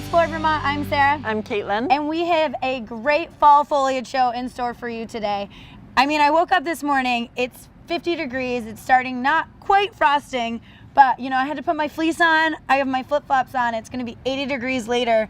Explore Vermont. I'm Sarah. I'm Kaitlyn. And we have a great fall foliage show in store for you today. I mean, I woke up this morning, it's 50 degrees, it's starting not quite frosting, but you know, I had to put my fleece on, I have my flip-flops on, it's gonna be 80 degrees later.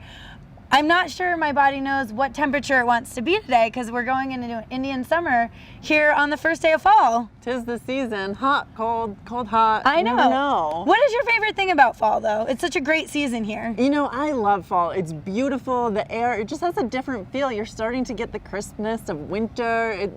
I'm not sure my body knows what temperature it wants to be today because we're going into Indian summer here on the first day of fall. 'Tis the season. Hot, cold, cold, hot. I know. You never know. What is your favorite thing about fall though? It's such a great season here. You know, I love fall. It's beautiful. The air, it just has a different feel. You're starting to get the crispness of winter.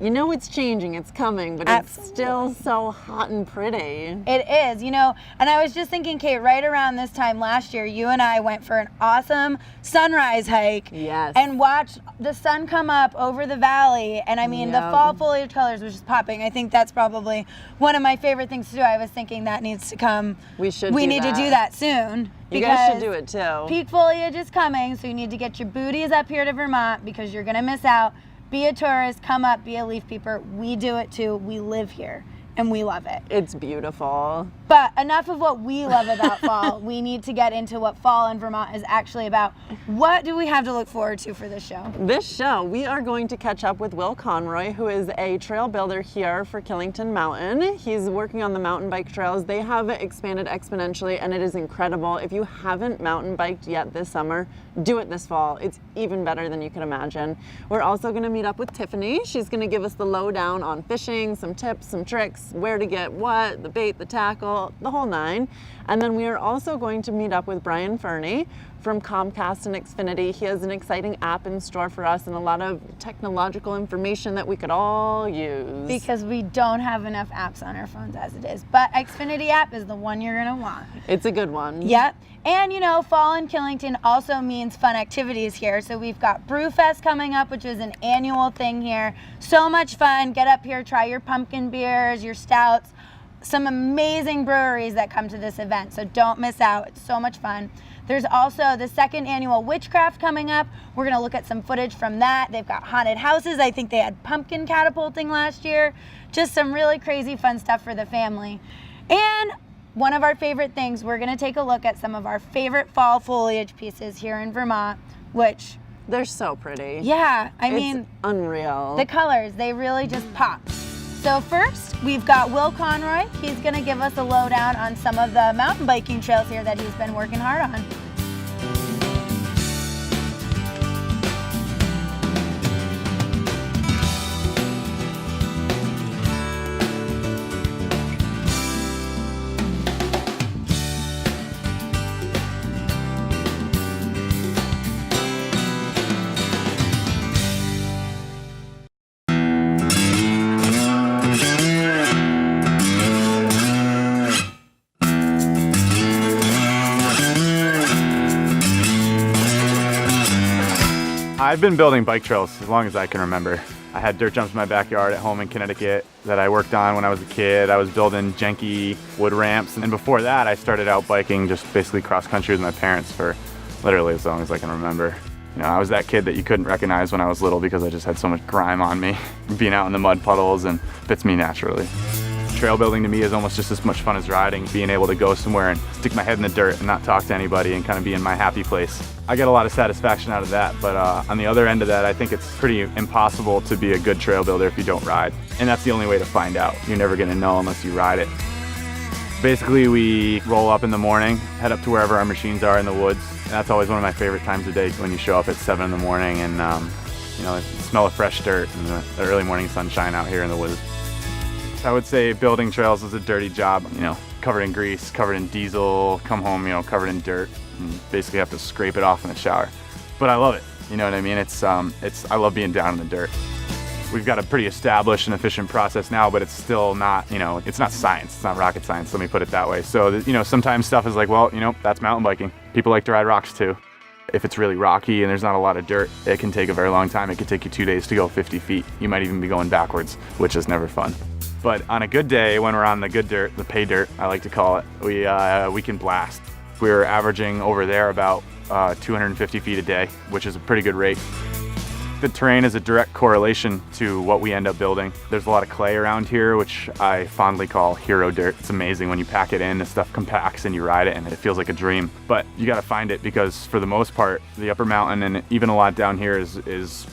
You know it's changing, it's coming, but Absolutely. It's still so hot and pretty. It is, you know, and I was just thinking, Kate, right around this time last year, you and I went for an awesome sunrise hike. Yes. And watched the sun come up over the valley. And I mean, the fall foliage colors was just popping. I think that's probably one of my favorite things to do. I was thinking that needs to come. We need to do that soon. You guys should do it too. Peak foliage is coming, so you need to get your booties up here to Vermont because you're gonna miss out. Be a tourist, come up, be a leaf peeper. We do it too. We live here and we love it. It's beautiful. But enough of what we love about fall. We need to get into what fall in Vermont is actually about. What do we have to look forward to for this show? This show, we are going to catch up with Will Conroy, who is a trail builder here for Killington Mountain. He's working on the mountain bike trails. They have expanded exponentially and it is incredible. If you haven't mountain biked yet this summer, do it this fall. It's even better than you can imagine. We're also going to meet up with Tiffany. She's going to give us the lowdown on fishing, some tips, some tricks, where to get what, the bait, the tackle, the whole nine. And then we are also going to meet up with Brian Ferney from Comcast and Xfinity. He has an exciting app in store for us and a lot of technological information that we could all use. Because we don't have enough apps on our phones as it is. But Xfinity app is the one you're gonna want. It's a good one. Yep. And you know, fall in Killington also means fun activities here. So we've got Brewfest coming up, which is an annual thing here. So much fun. Get up here, try your pumpkin beers, your stouts. Some amazing breweries that come to this event, so don't miss out. It's so much fun. There's also the second annual Witchcraft coming up. We're gonna look at some footage from that. They've got haunted houses. I think they had pumpkin catapulting last year. Just some really crazy fun stuff for the family. And one of our favorite things, we're gonna take a look at some of our favorite fall foliage pieces here in Vermont, which they're so pretty. Yeah, I mean, unreal. The colors, they really just pop. So first, we've got Will Conroy. He's gonna give us a lowdown on some of the mountain biking trails here that he's been working hard on. I've been building bike trails as long as I can remember. I had dirt jumps in my backyard at home in Connecticut that I worked on when I was a kid. I was building janky wood ramps, and before that I started out biking just basically cross country with my parents for literally as long as I can remember. You know, I was that kid that you couldn't recognize when I was little because I just had so much grime on me, being out in the mud puddles, and fits me naturally. Trail building to me is almost just as much fun as riding, being able to go somewhere and stick my head in the dirt and not talk to anybody and kind of be in my happy place. I get a lot of satisfaction out of that, but on the other end of that, I think it's pretty impossible to be a good trail builder if you don't ride. And that's the only way to find out. You're never gonna know unless you ride it. Basically, we roll up in the morning, head up to wherever our machines are in the woods. And that's always one of my favorite times of day when you show up at 7 in the morning and you know, the smell of fresh dirt and the early morning sunshine out here in the woods. I would say building trails is a dirty job, you know, covered in grease, covered in diesel, come home, you know, covered in dirt, and basically have to scrape it off in the shower. But I love it, you know what I mean? I love being down in the dirt. We've got a pretty established and efficient process now, but it's still not, you know, it's not science, it's not rocket science, let me put it that way. So, you know, sometimes stuff is like, well, you know, that's mountain biking. People like to ride rocks too. If it's really rocky and there's not a lot of dirt, it can take a very long time. It could take you 2 days to go 50 feet. You might even be going backwards, which is never fun. But on a good day, when we're on the good dirt, the pay dirt, I like to call it, we can blast. We're averaging over there about 250 feet a day, which is a pretty good rate. the terrain is a direct correlation to what we end up building. There's a lot of clay around here, which I fondly call hero dirt. It's amazing when you pack it in, the stuff compacts and you ride it and it feels like a dream. But you gotta find it because for the most part, the upper mountain and even a lot down here is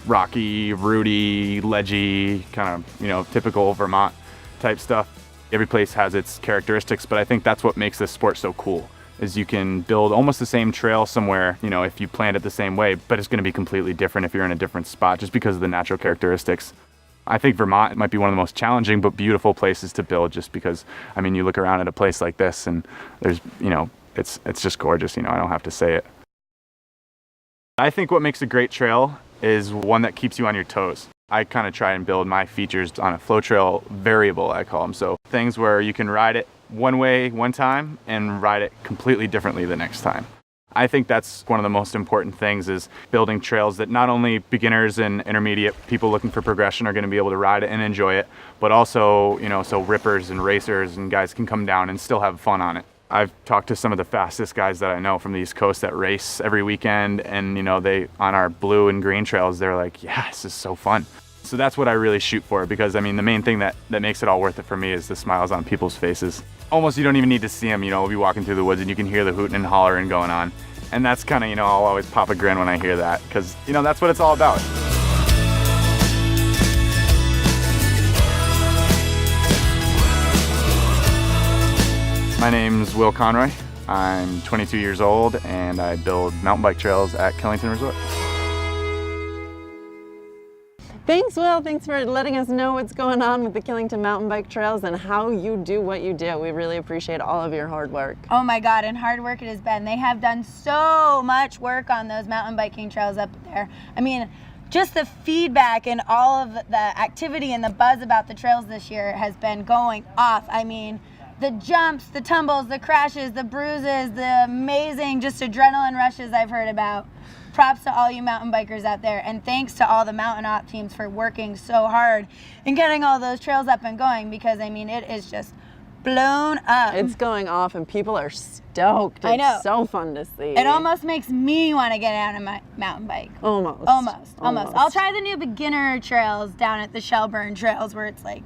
rocky, rooty, ledgy, kind of, typical Vermont type stuff. Every place has its characteristics, but I think that's what makes this sport so cool, is you can build almost the same trail somewhere, if you planned it the same way, but it's gonna be completely different if you're in a different spot just because of the natural characteristics. I think Vermont might be one of the most challenging but beautiful places to build just because, you look around at a place like this and there's, it's just gorgeous, I don't have to say it. I think what makes a great trail is one that keeps you on your toes. I kind of try and build my features on a flow trail variable, I call them. So things where you can ride it one way one time and ride it completely differently the next time. I think that's one of the most important things, is building trails that not only beginners and intermediate people looking for progression are going to be able to ride it and enjoy it, but also, so rippers and racers and guys can come down and still have fun on it. I've talked to some of the fastest guys that I know from the East Coast that race every weekend, and they on our blue and green trails, they're like, yeah, this is so fun. So that's what I really shoot for, because the main thing that makes it all worth it for me is the smiles on people's faces. Almost you don't even need to see them, we'll be walking through the woods and you can hear the hooting and hollering going on. And that's kind of, I'll always pop a grin when I hear that, because, that's what it's all about. My name's Will Conroy. I'm 22 years old and I build mountain bike trails at Killington Resort. Thanks, Will. Thanks for letting us know what's going on with the Killington mountain bike trails and how you do what you do. We really appreciate all of your hard work. Oh my God, and hard work it has been. They have done so much work on those mountain biking trails up there. Just the feedback and all of the activity and the buzz about the trails this year has been going off. The jumps, the tumbles, the crashes, the bruises, the amazing just adrenaline rushes I've heard about. Props to all you mountain bikers out there, and thanks to all the mountain op teams for working so hard and getting all those trails up and going, because it is just blown up. It's going off and people are stoked. I know. It's so fun to see. It almost makes me want to get out of my mountain bike. Almost. I'll try the new beginner trails down at the Shelburne trails where it's like,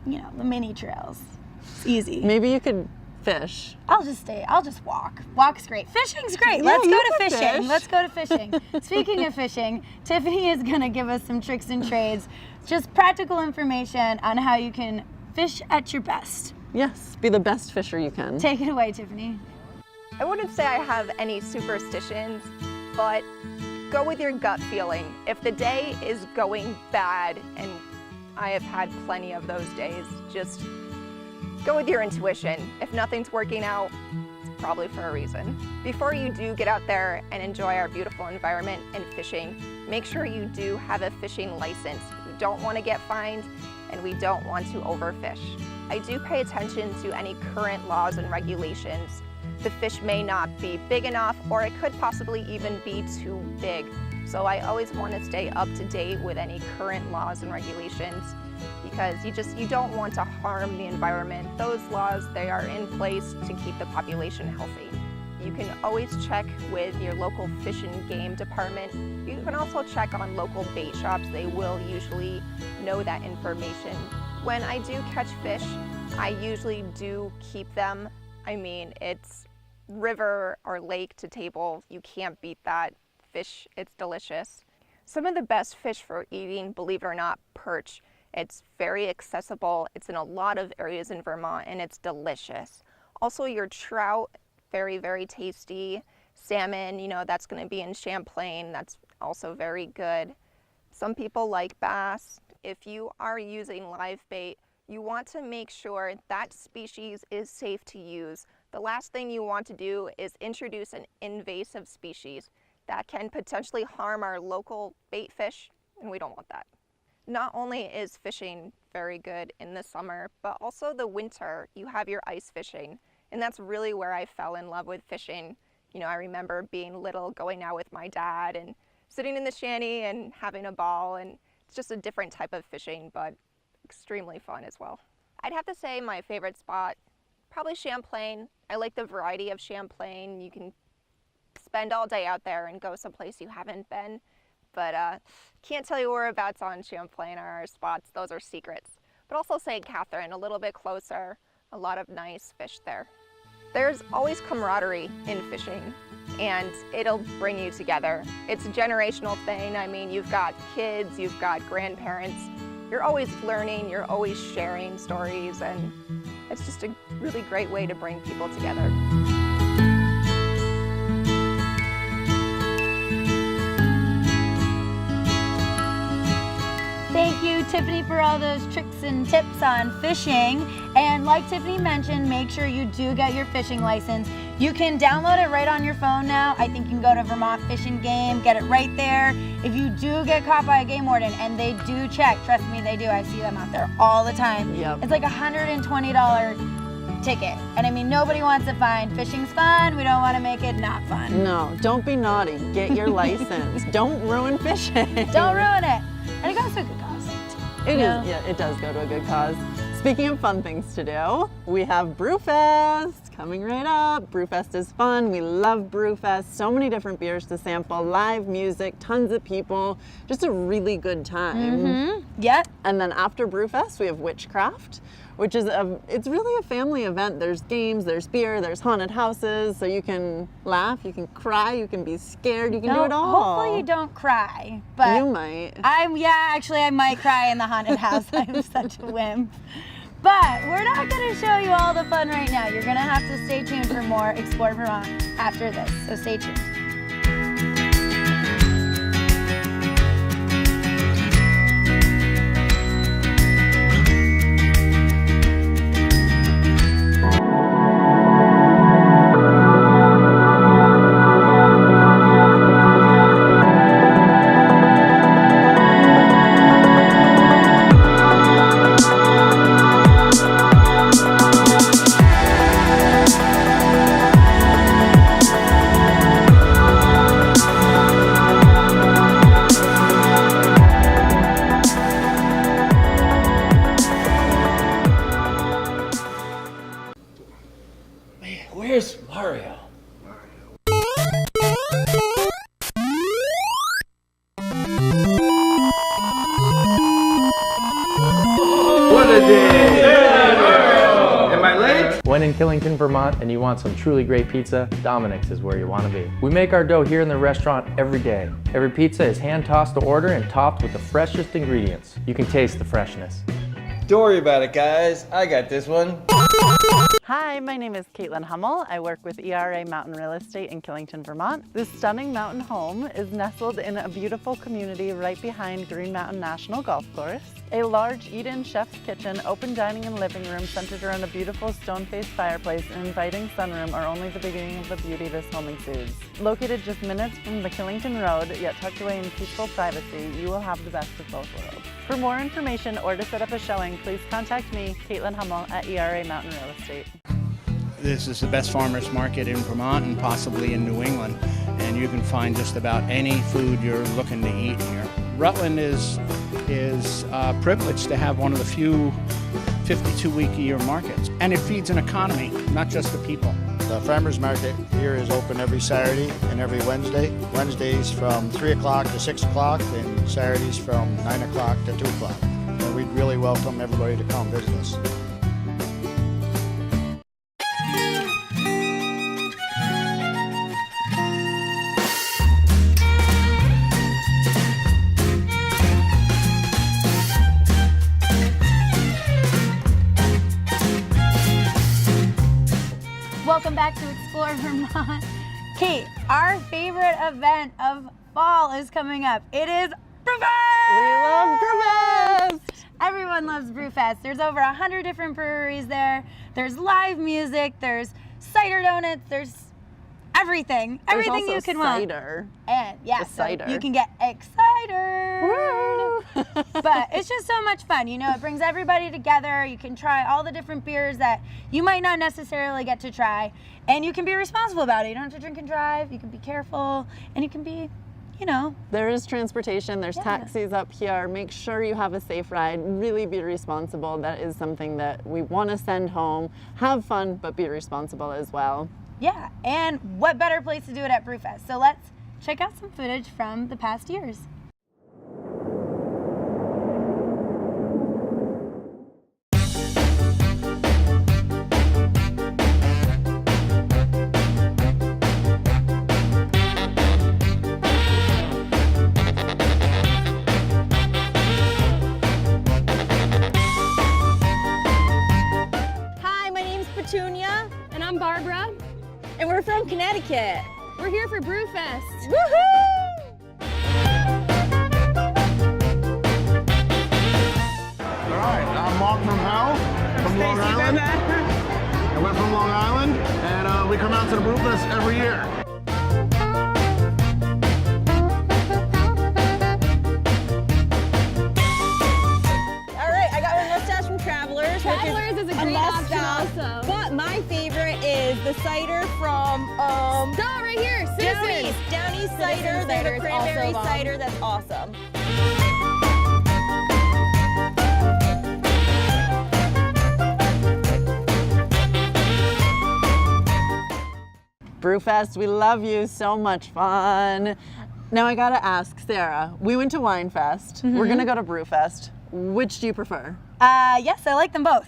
the mini trails. It's easy. Maybe you could fish. I'll just walk. Walk's great. Fishing's great. Yeah, Let's go to fish. fishing. Let's go to fishing. Speaking of fishing, Tiffany is going to give us some tricks and trades, just practical information on how you can fish at your best. Yes, be the best fisher you can. Take it away, Tiffany. I wouldn't say I have any superstitions, but go with your gut feeling. If the day is going bad, and I have had plenty of those days, just go with your intuition. If nothing's working out, it's probably for a reason. Before you do get out there and enjoy our beautiful environment and fishing, make sure you do have a fishing license. We don't want to get fined, and we don't want to overfish. I do pay attention to any current laws and regulations. The fish may not be big enough, or it could possibly even be too big. So I always want to stay up to date with any current laws and regulations, because you don't want to harm the environment. Those laws, they are in place to keep the population healthy. You can always check with your local fish and game department. You can also check on local bait shops. They will usually know that information. When I do catch fish, I usually do keep them. It's river or lake to table. You can't beat that. Fish, it's delicious. Some of the best fish for eating, believe it or not, perch. It's very accessible. It's in a lot of areas in Vermont, and it's delicious. Also, your trout, very, very tasty. Salmon, that's going to be in Champlain. That's also very good. Some people like bass. If you are using live bait, you want to make sure that species is safe to use. The last thing you want to do is introduce an invasive species that can potentially harm our local bait fish, and we don't want that. Not only is fishing very good in the summer, but also the winter, you have your ice fishing. And that's really where I fell in love with fishing. I remember being little, going out with my dad and sitting in the shanty and having a ball, and it's just a different type of fishing, but extremely fun as well. I'd have to say my favorite spot, probably Champlain. I like the variety of Champlain. You can spend all day out there and go someplace you haven't been. but can't tell you whereabouts on Champlain are our spots. Those are secrets. But also St. Catherine, a little bit closer, a lot of nice fish there. There's always camaraderie in fishing, and it'll bring you together. It's a generational thing. I mean, you've got kids, you've got grandparents. You're always learning, you're always sharing stories, and it's just a really great way to bring people together. Thank you, Tiffany, for all those tricks and tips on fishing. And like Tiffany mentioned, make sure you do get your fishing license. You can download it right on your phone now. I think you can go to Vermont Fish and Game, get it right there. If you do get caught by a game warden, and they do check, trust me, they do. I see them out there all the time. Yep. It's like a $120 ticket. And I mean, nobody wants a fine. Fishing's fun. We don't want to make it not fun. No, don't be naughty. Get your license. Don't ruin fishing. Don't ruin it. And it goes to a good cause. It is, yeah, it does go to a good cause. Speaking of fun things to do, we have Brewfest coming right up. Brewfest is fun. We love Brewfest. So many different beers to sample, live music, tons of people, just a really good time. Yep. And then after Brewfest, we have Witchcraft, which is it's really a family event. There's games, there's beer, there's haunted houses, so you can laugh, you can cry, you can be scared, you can do it all. Hopefully you don't cry, but you might. Actually I might cry in the haunted house. I'm such a wimp. But we're not going to show you all the fun right now. You're going to have to stay tuned for more Explore Vermont after this, so stay tuned. Where's Mario? What a day! Am I late? When in Killington, Vermont, and you want some truly great pizza, Dominic's is where you want to be. We make our dough here in the restaurant every day. Every pizza is hand-tossed to order and topped with the freshest ingredients. You can taste the freshness. Don't worry about it, guys. I got this one. Hi, my name is Kaitlyn Hummel. I work with ERA Mountain Real Estate in Killington, Vermont. This stunning mountain home is nestled in a beautiful community right behind Green Mountain National Golf Course. A large eat-in chef's kitchen, open dining and living room centered around a beautiful stone-faced fireplace and inviting sunroom are only the beginning of the beauty this home exudes. Located just minutes from the Killington Road, yet tucked away in peaceful privacy, you will have the best of both worlds. For more information or to set up a showing, please contact me, Kaitlyn Hummel, at ERA Mountain Real Estate. This is the best farmers market in Vermont and possibly in New England, and you can find just about any food you're looking to eat here. Rutland is privileged to have one of the few 52-week-a-year markets, and it feeds an economy, not just the people. The farmers market here is open every Saturday and every Wednesday. Wednesdays from 3 o'clock to 6 o'clock and Saturdays from 9 o'clock to 2 o'clock. And we'd really welcome everybody to come visit us. Welcome back to Explore Vermont. Kate, our favorite event of fall is coming up. It is Brewfest! We love Brewfest! Everyone loves Brewfest. There's over 100 different breweries there. There's live music, there's cider donuts, there's everything. There's Everything also you can cider. want. And yeah, The cider. so you can get excited. Woo! But it's just so much fun. You know, it brings everybody together. You can try all the different beers that you might not necessarily get to try. And you can be responsible about it. You don't have to drink and drive. You can be careful. And you can be, you know. There is transportation, there's Yeah. taxis up here. Make sure you have a safe ride. Really be responsible. That is something that we want to send home. Have fun, but be responsible as well. Yeah, and what better place to do it at Brewfest? So let's check out some footage from the past years. Connecticut. We're here for Brewfest. Woohoo! All right, I'm Mark from Hell, from Long Island. And we're from Long Island, and we come out to the Brewfest every year. Travelers is a great option also. But my favorite is the cider from right here, Citizens. Down East cider. There's a cranberry cider that's awesome. Brewfest, we love you, so much fun. Now I gotta ask, Sarah, we went to Winefest. We're gonna go to Brewfest. Which do you prefer? Yes, I like them both.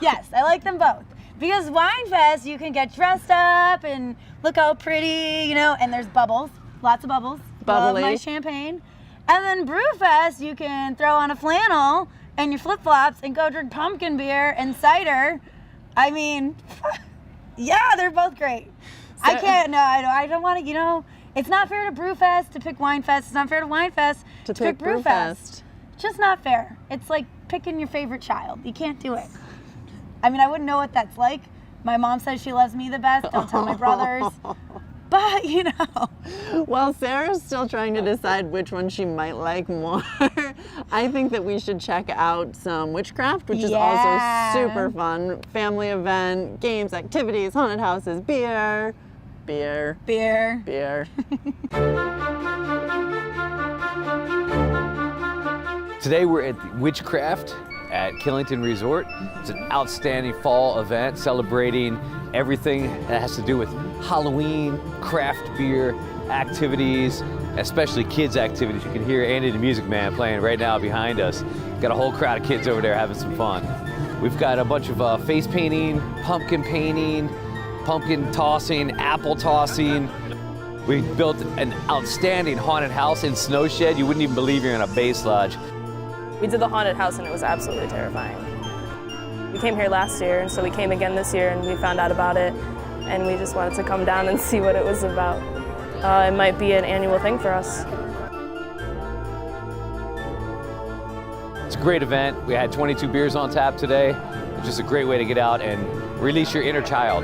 Yes, I like them both. Because Winefest, you can get dressed up and look how pretty, you know, and there's bubbles, lots of bubbles. Bubbly. Love my champagne. And then Brewfest, you can throw on a flannel and your flip-flops and go drink pumpkin beer and cider. I mean, yeah, they're both great. So, I don't want to, you know, it's not fair to Brewfest to pick Winefest. It's not fair to Winefest to pick Brewfest. It's just not fair. It's like picking your favorite child. You can't do it. I mean, I wouldn't know what that's like. My mom says she loves me the best. Don't tell my brothers. But, you know. Well, Sarah's still trying to decide which one she might like more. I think that we should check out some Witchcraft, which is also super fun. Family event, games, activities, haunted houses, beer. Today we're at Witchcraft at Killington Resort. It's an outstanding fall event celebrating everything that has to do with Halloween, craft beer, activities, especially kids activities. You can hear Andy the Music Man playing right now behind us. Got a whole crowd of kids over there having some fun. We've got a bunch of face painting, pumpkin tossing, apple tossing. We built an outstanding haunted house in Snow Shed. You wouldn't even believe you're in a base lodge. We did the haunted house and it was absolutely terrifying. We came here last year and so we came again this year and we found out about it and we just wanted to come down and see what it was about. It might be an annual thing for us. It's a great event. We had 22 beers on tap today. It's just a great way to get out and release your inner child.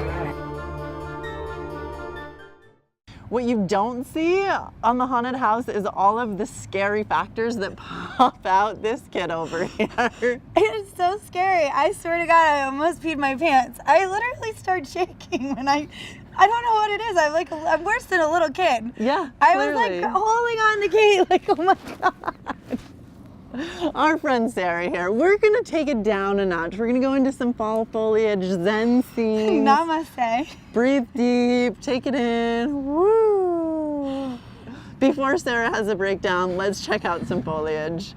What you don't see on the haunted house is all of the scary factors that pop out. This kid over here. It's so scary. I swear to God, I almost peed my pants. I literally start shaking when I don't know what it is. I'm worse than a little kid. Yeah, I was like holding on the gate, like, oh my God. Our friend Sarah here. We're gonna take it down a notch. We're gonna go into some fall foliage, zen scenes. Namaste. Breathe deep, take it in. Woo! Before Sarah has a breakdown, let's check out some foliage.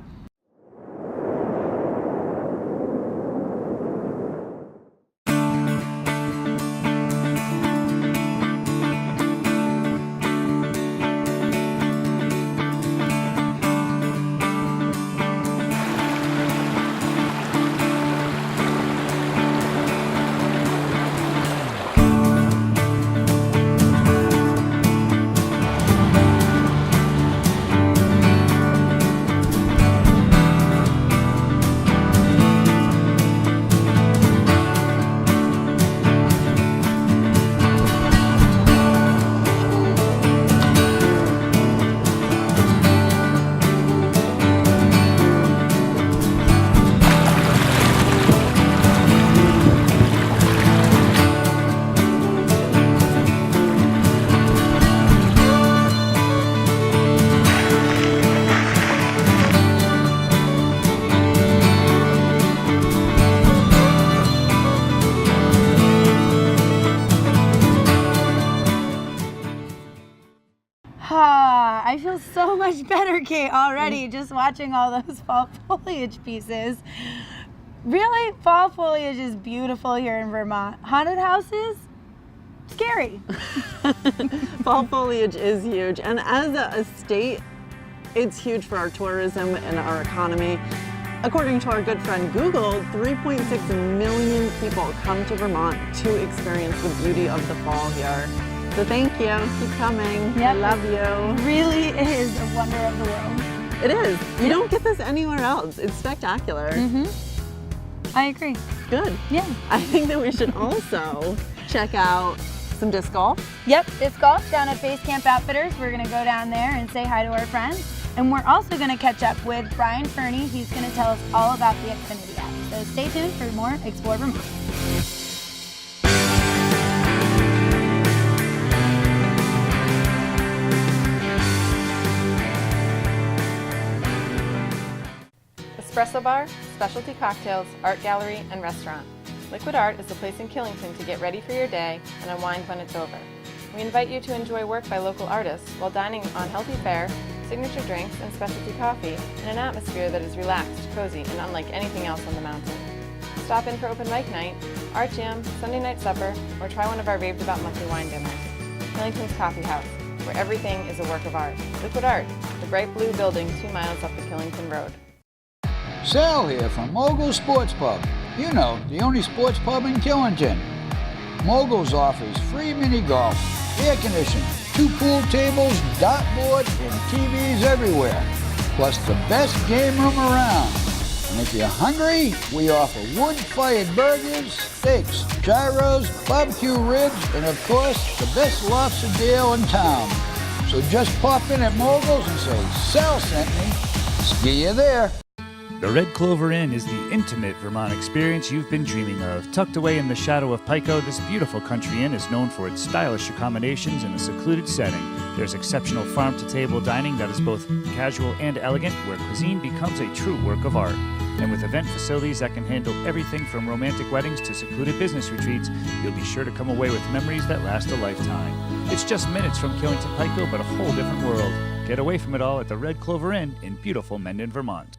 I feel so much better, Kate, already just watching all those fall foliage pieces. Really, fall foliage is beautiful here in Vermont. Haunted houses, scary. Fall foliage is huge, and as a state, it's huge for our tourism and our economy. According to our good friend Google, 3.6 million people come to Vermont to experience the beauty of the fall here. So thank you. Keep coming. I love you. Really is a wonder of the world. It is. You don't get this anywhere else. It's spectacular. I agree. Good. Yeah. I think that we should also check out some disc golf. Yep, disc golf down at Base Camp Outfitters. We're gonna go down there and say hi to our friends. And we're also gonna catch up with Brian Ferney. He's gonna tell us all about the Xfinity app. So stay tuned for more Explore Vermont. Espresso bar, specialty cocktails, art gallery, and restaurant. Liquid Art is the place in Killington to get ready for your day and unwind when it's over. We invite you to enjoy work by local artists while dining on healthy fare, signature drinks, and specialty coffee in an atmosphere that is relaxed, cozy, and unlike anything else on the mountain. Stop in for open mic night, art jam, Sunday night supper, or try one of our raved about monthly wine dinners. Killington's Coffee House, where everything is a work of art. Liquid Art, the bright blue building 2 miles up the Killington Road. Sal here from Mogul Sports Pub. You know, the only sports pub in Killington. Mogul's offers free mini golf, air conditioning, 2 pool tables, dartboard, and TVs everywhere. Plus the best game room around. And if you're hungry, we offer wood-fired burgers, steaks, gyros, barbecue ribs, and of course, the best lobster deal in town. So just pop in at Mogul's and say, Sal sent me. See you there. The Red Clover Inn is the intimate Vermont experience you've been dreaming of. Tucked away in the shadow of Pico, this beautiful country inn is known for its stylish accommodations in a secluded setting. There's exceptional farm-to-table dining that is both casual and elegant, where cuisine becomes a true work of art. And with event facilities that can handle everything from romantic weddings to secluded business retreats, you'll be sure to come away with memories that last a lifetime. It's just minutes from Killington Pico, but a whole different world. Get away from it all at the Red Clover Inn in beautiful Mendon, Vermont.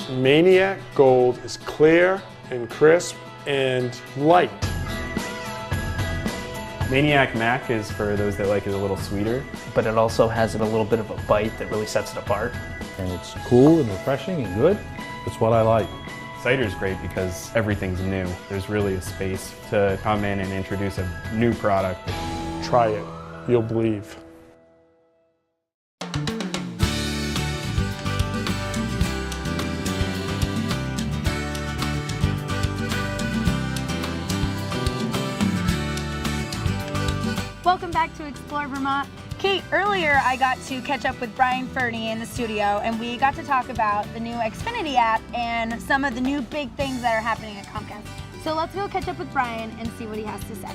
Maniac Gold is clear and crisp and light. Maniac Mac is for those that like it a little sweeter. But it also has a little bit of a bite that really sets it apart. And it's cool and refreshing and good. That's what I like. Cider's great because everything's new. There's really a space to come in and introduce a new product. Try it. You'll believe. Welcome back to Explore Vermont. Kate, earlier I got to catch up with Brian Ferney in the studio, and we got to talk about the new Xfinity app and some of the new big things that are happening at Comcast. So let's go catch up with Brian and see what he has to say.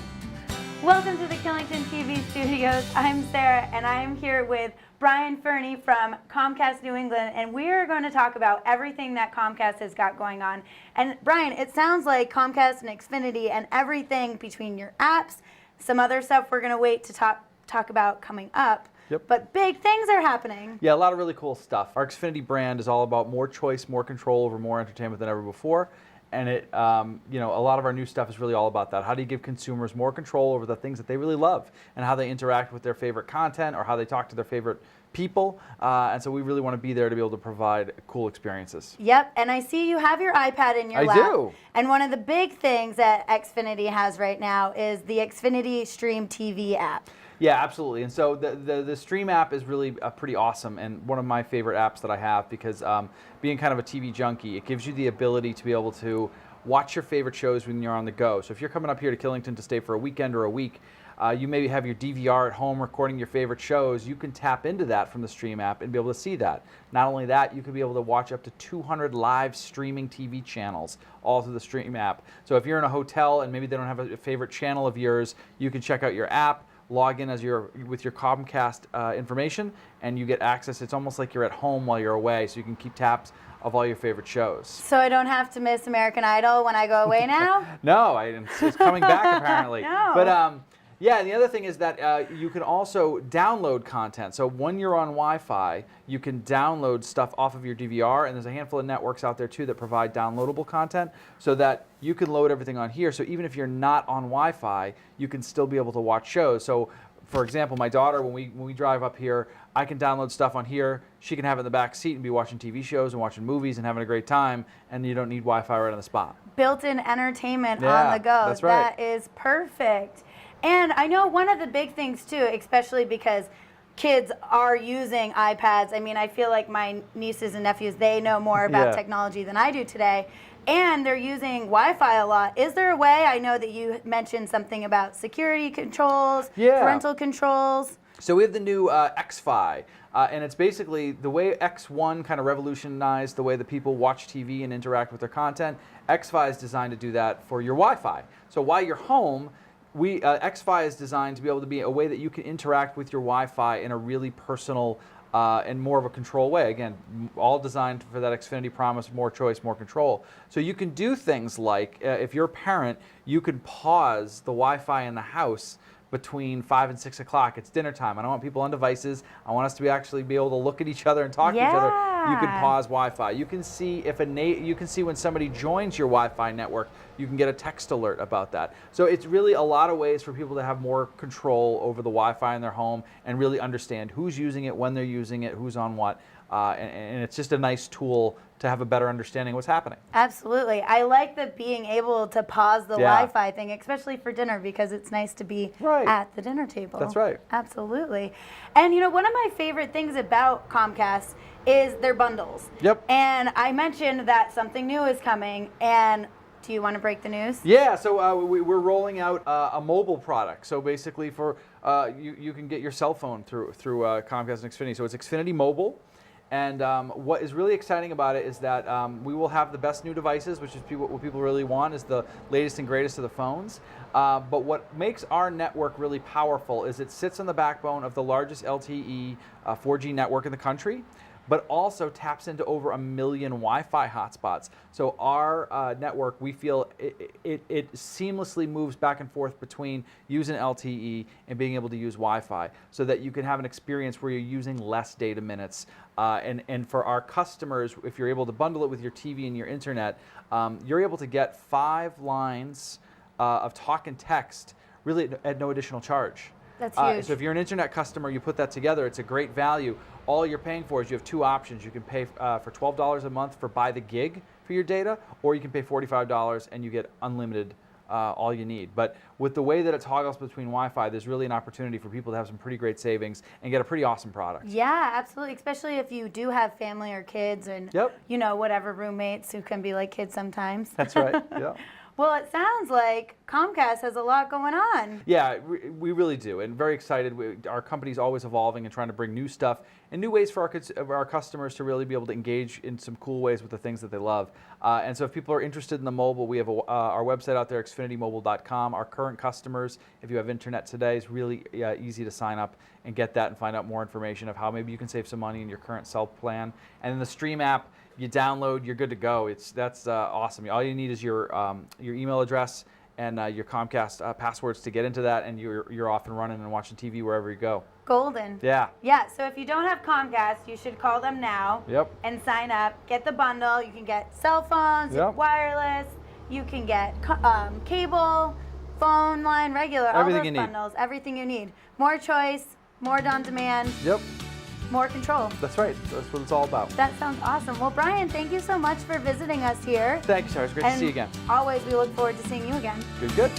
Welcome to the Killington TV studios. I'm Sarah, and I'm here with Brian Ferney from Comcast New England, and we are going to talk about everything that Comcast has got going on. And Brian, it sounds like Comcast and Xfinity and everything between your apps, some other stuff we're going to wait to talk about coming up. Yep. But big things are happening. Yeah, a lot of really cool stuff. Our Xfinity brand is all about more choice, more control over more entertainment than ever before. And it, you know, a lot of our new stuff is really all about that. How do you give consumers more control over the things that they really love and how they interact with their favorite content or how they talk to their favorite people? And so we really want to be there to be able to provide cool experiences. Yep, and I see you have your iPad in your lap. I do. And one of the big things that Xfinity has right now is the Xfinity Stream TV app. Yeah, absolutely. And so the Stream app is really pretty awesome and one of my favorite apps that I have because being kind of a TV junkie, it gives you the ability to be able to watch your favorite shows when you're on the go. So if you're coming up here to Killington to stay for a weekend or a week, you maybe have your DVR at home recording your favorite shows, you can tap into that from the Stream app and be able to see that. Not only that, you can be able to watch up to 200 live streaming TV channels all through the Stream app. So if you're in a hotel and maybe they don't have a favorite channel of yours, you can check out your app, log in with your Comcast information, and you get access. It's almost like you're at home while you're away, so you can keep tabs of all your favorite shows. So I don't have to miss American Idol when I go away now? No, it's coming back apparently. No. But yeah, and the other thing is that you can also download content. So when you're on Wi-Fi, you can download stuff off of your DVR, and there's a handful of networks out there too that provide downloadable content so that you can load everything on here. So even if you're not on Wi-Fi, you can still be able to watch shows. So for example, my daughter, when we drive up here, I can download stuff on here. She can have it in the back seat and be watching TV shows and watching movies and having a great time, and you don't need Wi-Fi right on the spot. Built-in entertainment Yeah, on the go. that's right. That is perfect. And I know one of the big things too, especially because kids are using iPads. I mean, I feel like my nieces and nephews, they know more about technology than I do today. And they're using Wi-Fi a lot. Is there a way, I know that you mentioned something about security controls, parental controls. So we have the new Xfi, and it's basically the way X1 kind of revolutionized the way that people watch TV and interact with their content. Xfi is designed to do that for your Wi-Fi. So while you're home, Xfi is designed to be able to be a way that you can interact with your Wi-Fi in a really personal and more of a control way. Again, all designed for that Xfinity promise, more choice, more control. So you can do things like, if you're a parent, you can pause the Wi-Fi in the house between 5 and 6 o'clock. It's dinner time. I don't want people on devices. I want us to actually be able to look at each other and talk to each other. You can pause Wi-Fi. You can see if you can see when somebody joins your Wi-Fi network. You can get a text alert about that. So it's really a lot of ways for people to have more control over the Wi-Fi in their home and really understand who's using it, when they're using it, who's on what. And it's just a nice tool to have a better understanding of what's happening. Absolutely. I like the being able to pause the Wi-Fi thing, especially for dinner, because it's nice to be at the dinner table. That's right. Absolutely. And you know, one of my favorite things about Comcast is their bundles. Yep. And I mentioned that something new is coming, and do you want to break the news? Yeah, so we're rolling out a mobile product. So basically for you can get your cell phone through Comcast and Xfinity. So it's Xfinity Mobile. And what is really exciting about it is that we will have the best new devices, which is what people really want, is the latest and greatest of the phones. But what makes our network really powerful is it sits on the backbone of the largest LTE 4G network in the country, but also taps into over 1 million Wi-Fi hotspots. So our network, we feel it seamlessly moves back and forth between using LTE and being able to use Wi-Fi, so that you can have an experience where you're using less data minutes. And for our customers, if you're able to bundle it with your TV and your internet, you're able to get 5 lines of talk and text really at no additional charge. That's huge. So if you're an internet customer, you put that together, it's a great value. All you're paying for is you have 2 options. You can pay for $12 a month for by the gig for your data, or you can pay $45 and you get unlimited all you need. But with the way that it toggles between Wi-Fi, there's really an opportunity for people to have some pretty great savings and get a pretty awesome product. Yeah, absolutely. Especially if you do have family or kids and, you know, whatever, roommates who can be like kids sometimes. That's right, yeah. Well, it sounds like Comcast has a lot going on. Yeah, we really do, and very excited. Our company's always evolving and trying to bring new stuff and new ways for our customers to really be able to engage in some cool ways with the things that they love. And so if people are interested in the mobile, we have our website out there, xfinitymobile.com. Our current customers, if you have internet today, is really easy to sign up and get that and find out more information of how maybe you can save some money in your current cell plan. And then the Stream app, you download, you're good to go. That's awesome. All you need is your email address and your Comcast passwords to get into that, and you're off and running and watching TV wherever you go. Golden. Yeah. Yeah, so if you don't have Comcast, you should call them now and sign up. Get the bundle. You can get cell phones, wireless, you can get cable, phone line, regular, everything all those bundles, everything you need. More choice, more on demand. More control. That's right. That's what it's all about. That sounds awesome. Well, Brian, thank you so much for visiting us here. Thank you, Sara. It's great to see you again. Always, we look forward to seeing you again. Good.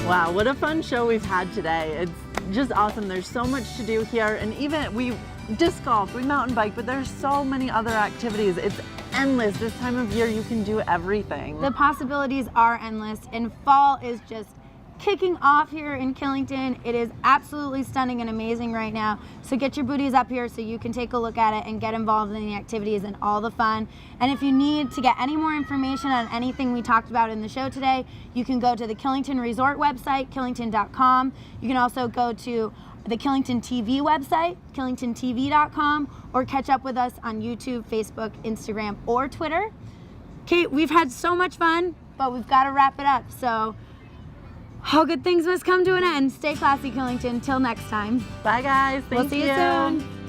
Wow, what a fun show we've had today. It's just awesome. There's so much to do here, and even we disc golf, we mountain bike, but there's so many other activities. It's endless. This time of year, you can do everything. The possibilities are endless, and fall is just kicking off here in Killington. It is absolutely stunning and amazing right now. So get your booties up here so you can take a look at it and get involved in the activities and all the fun. And if you need to get any more information on anything we talked about in the show today, you can go to the Killington Resort website, killington.com. You can also go to the Killington TV website, killingtontv.com, or catch up with us on YouTube, Facebook, Instagram, or Twitter. Kate, we've had so much fun, but we've got to wrap it up. So all good things must come to an end. Stay classy, Killington. Till next time. Bye, guys. We'll see you soon.